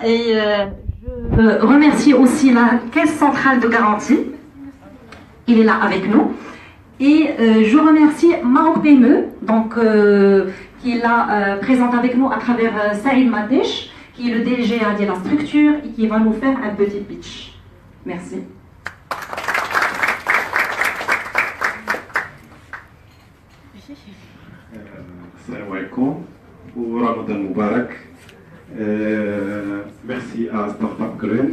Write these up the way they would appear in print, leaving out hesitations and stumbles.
Et je remercie aussi la Caisse centrale de garantie. Il est là avec nous. Et je remercie Maroc PME, donc, qui est là présente avec nous à travers Saïd Matech, qui est le DG de la structure et qui va nous faire un petit pitch. Merci. Salam alaikum ou Ramadan Moubarak. Merci à Startup Green,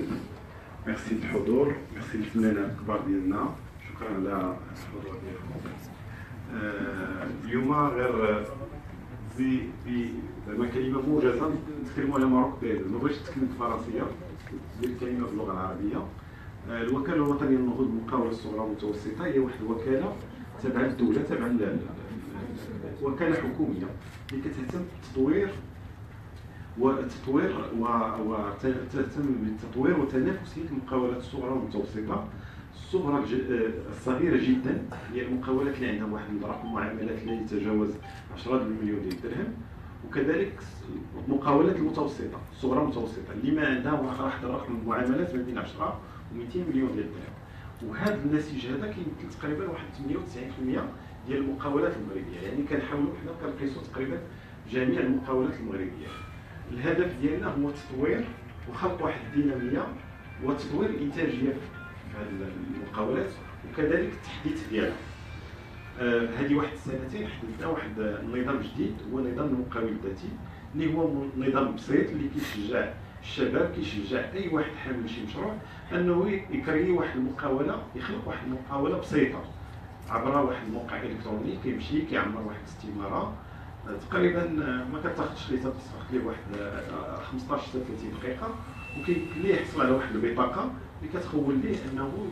merci للحضور، merci للفنانات الكبار ديالنا، شكرا على الحضور ديالكم. اليوم غير زعما كلمه موجزه نتكلموا على ماروك بيز، ما بغيتش نتكلم بالفرنسيه، دير الكلمه باللغه العربيه. الوكاله الوطنيه للنهوض بالمقاوله الصغرى والمتوسطه هي واحد الوكاله تابعه للدوله، تابعه وكاله حكوميه اللي كتهتم بالتطوير وتهتم بالتطوير وتنافسيه المقاولات الصغرى والمتوسطه. الصغيره جدا هي المقاولات اللي عندها واحد رقم معاملات لا يتجاوز 10 مليون ديال الدرهم، وكذلك المقاولات المتوسطه الصغرى والمتوسطه اللي ما عندها واحد رقم المعاملات ما بين 10 و200 مليون ديال الدرهم. وهذا النسيج هذا كيمثل تقريبا واحد 98% ديال المقاولات المغربيه، يعني كنحاولوا حنا كنقيسوا تقريبا جميع المقاولات المغربيه. الهدف ديالنا هو التطوير وخلق واحد الديناميه وتطوير الانتاجيه في هذه المقاولات، وكذلك التحديث ديالها. هذه واحد السنتين حدثنا واحد النظام جديد هو نظام المقاول الذاتي، اللي هو نظام بسيط اللي كيشجع الشباب، كيشجع اي واحد حامل شي مشروع انه يكري واحد المقاوله، يخلق واحد المقاوله بسيطه عبر واحد الموقع الكتروني، كيمشي كيعمر واحد الاستماره تقريبا ما كتاخذش ليه تستغرق ليه واحد 15 حتى 30 دقيقه، وكيمكن ليه يحصل على واحد البطاقه اللي كتخول ليه انه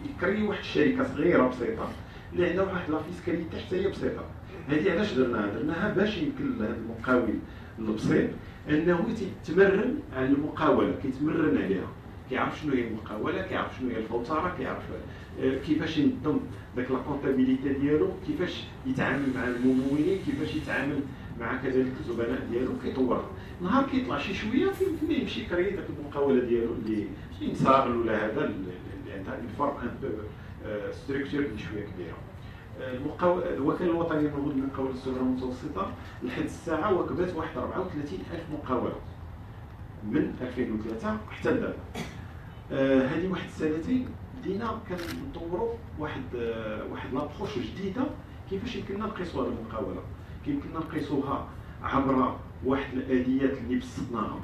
يكري واحد الشركه صغيره بسيطه اللي عندها واحد لا فيسكاليتي حتى هي بسيطه. هذه علاش درناها باش يمكن لهذا المقاول البسيط انه يتمرن على المقاوله، كيتمرن عليها، كيعرف شنو هي المقاوله، كيعرف شنو هي الفوتره، كيعرف كيفاش ينظم داك لا كونتابيليتي ديالو، كيفاش يتعامل مع الممولين، كيفاش يتعامل مع كذلك الزبناء ديالو، كيطورها. نهار كيطلع شي شويه كيمكن يمشي يكري داك المقاوله ديالو اللي ينصاغل ولا هذا اللي عندها اون فورم ان بو ستركتور اللي شويه كبيره. الوكاله الوطنيه للنهوض بالمقاوله الصغرى والمتوسطه لحد الساعه واكبت واحد 34,000 مقاوله من 2003 حتى دابا. هذه واحد السنتين بدينا كنطوروا واحد لابروش جديده كيفاش يمكننا نقيسوا هذه المقاوله. كيمكننا نقيسوها عبر واحد الاليات اللي بسطناها،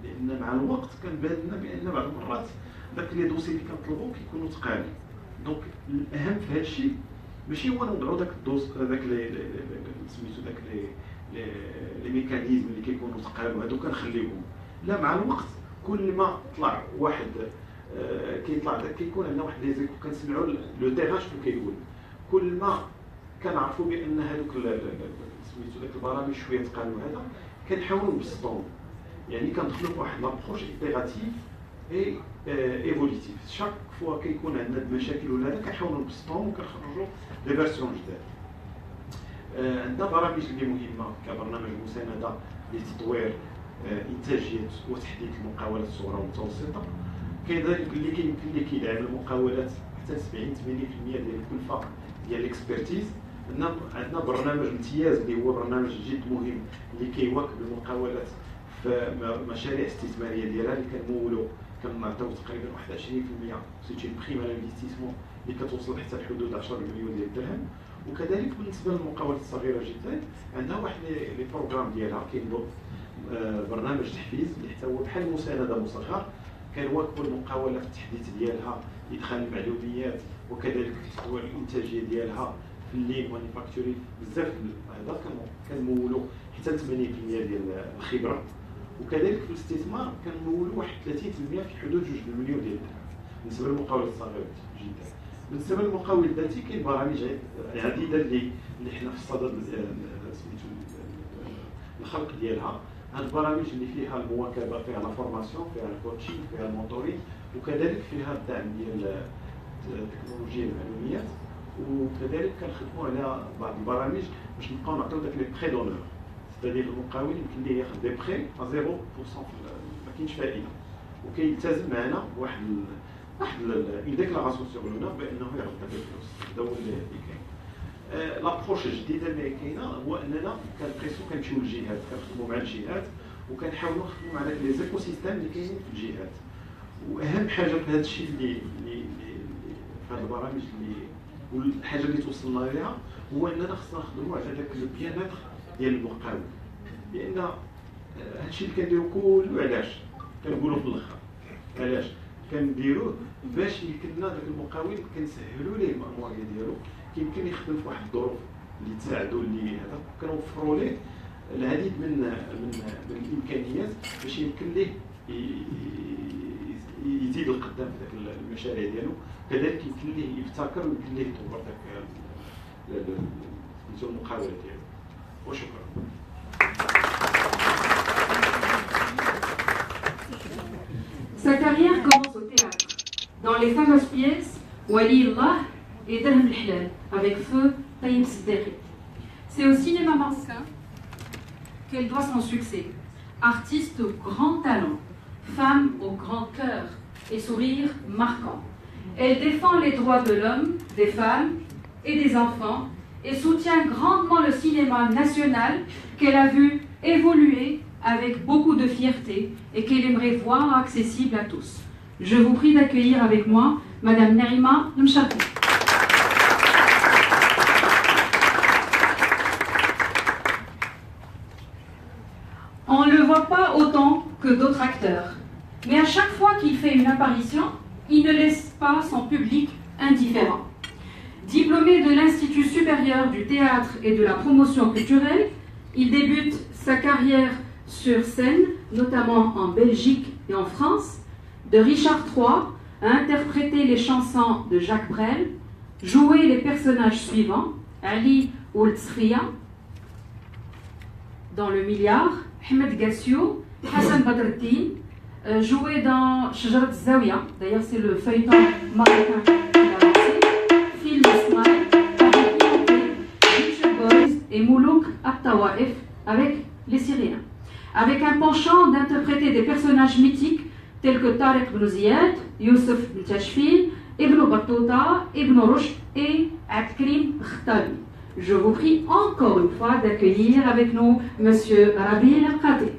لان مع الوقت كنبان لنا بان بعض المرات داك لي دوسي اللي كنطلبوا كيكونوا ثقالين. دونك الاهم في هذا الشيء ماشي هو نوضعوا داك الدوس داك سميتو داك لي ميكانيزم اللي كيكونوا ثقال وهادو كنخليوهم، لا مع الوقت كل ما طلع واحد كيطلع داك كيكون عندنا واحد لي زيكو كنسمعوا لو تيغاج شنو كيقول، كل ما كنعرفوا بان هذوك سميتو داك البرامج شويه ثقال وهذا كنحاولوا نبسطوهم، يعني كندخلوا في واحد لابروش ايتيراتيف اي ايفوليتيف. شاك فوا كيكون عندنا مشاكل ولا هذا كنحاولوا نبسطوهم وكنخرجوا لي فيرسيون جداد. عندنا برامج اللي مهمه كبرنامج مسانده لتطوير انتاجيه وتحديث المقاولات الصغرى والمتوسطه، كذلك اللي كيمكن ليه كيدعم المقاولات حتى 70-80% ديال الكلفه ديال الاكسبرتيز. عندنا برنامج امتياز اللي هو برنامج جد مهم اللي كيواكب المقاولات في مشاريع استثماريه ديالها اللي كنمولوا كنعطيو تقريبا واحد 20% سيتي بريم على الانفستيسمون اللي كتوصل حتى لحدود 10 مليون ديال الدرهم. وكذلك بالنسبه للمقاولات الصغيره جدا عندها واحد لي بروغرام ديالها كينضم برنامج تحفيز اللي حتى هو بحال مسانده مصغر، كنواكبوا المقاوله في التحديث ديالها، ادخال المعلوميات، وكذلك في تطوير الانتاجيه ديالها في اللين مانيفاكتوري. بزاف هذا كنمولوا حتى 80% ديال الخبره. وكذلك في الاستثمار كنمولوا واحد 30% في حدود 2 مليون ديال الدرهم بالنسبه للمقاولات الصغيره جدا. بالنسبه للمقاول الذاتي كاين برامج عديده اللي حنا في الصدد سميتو الخلق ديالها. هاد البرامج اللي فيها المواكبه، فيها لا فورماسيون، فيها الكوتشينغ، فيها المونتورينغ، وكذلك فيها الدعم ديال تكنولوجيا المعلومات. وكذلك كنخدموا على بعض البرامج باش نبقاو نعطيو داك لي بخي دونور، ستادير المقاول يمكن ليه ياخذ دي بخي ا 0% في كاينش فائده وكيلتزم معنا واحد اون ديكلاراسيون سور لونور بانه يرد داك الفلوس. هذا هو اللي كاين. لابروش الجديده اللي كاينه هو اننا كنقيسو كنمشيو للجهات كنخدموا مع الجهات وكنحاولوا نخدموا مع لي زيكو سيستيم اللي كاينين في الجهات. واهم حاجه في هذا الشيء اللي في هذه البرامج والحاجه اللي توصلنا ليها هو اننا خصنا نخدموا على داك البيانات ديال المقاول. لان هذا الشيء اللي كنديرو كله علاش كنقولوا في الاخر علاش كنديروه باش يمكن لنا داك المقاول كنسهلوا ليه المأمورية ديالو، كيمكن يخدم في واحد الظروف اللي تساعدوا اللي هذا كنوفروا ليه العديد من الامكانيات باش يمكن ليه يزيد القدام في داك المشاريع ديالو. كذلك يمكن ليه يبتكر ويمكن ليه يطور داك المقاولة ديالو. وشكرا. Sa carrière commence au théâtre, dans les fameuses pièces Wali Allah et Dirham al-Hilal, avec feu Taïb Siddiqui. C'est au cinéma marocain qu'elle doit son succès. Artiste au grand talent, femme au grand cœur et sourire marquant. Elle défend les droits de l'homme, des femmes et des enfants et soutient grandement le cinéma national qu'elle a vu évoluer avec beaucoup de fierté et qu'elle aimerait voir accessible à tous. Je vous prie d'accueillir avec moi Madame Naïma Mchakou. On ne le voit pas autant que d'autres acteurs, mais à chaque fois qu'il fait une apparition, il ne laisse pas son public indifférent. Diplômé de l'Institut supérieur du théâtre et de la promotion culturelle, il débute sa carrière sur scène, notamment en Belgique et en France. De Richard III a interprété les chansons de Jacques Brel, joué les personnages suivants: Ali Ould Skhia dans Le Milliard, Ahmed Gassio, Hassan Badreddine, joué dans Shajarat Zawiya, d'ailleurs c'est le feuilleton marocain qu'il a lancé, Film Smile, Beach Boys et Moulouk At-Tawaif avec les Syriens. Avec un penchant d'interpréter des personnages mythiques tels que Tariq ibn Ziyad, Youssef ibn Tashfin, Ibn Battuta, Ibn Rushd et Abdkrim Khattabi. Je vous prie encore une fois d'accueillir avec nous Monsieur Rabi El Qadi.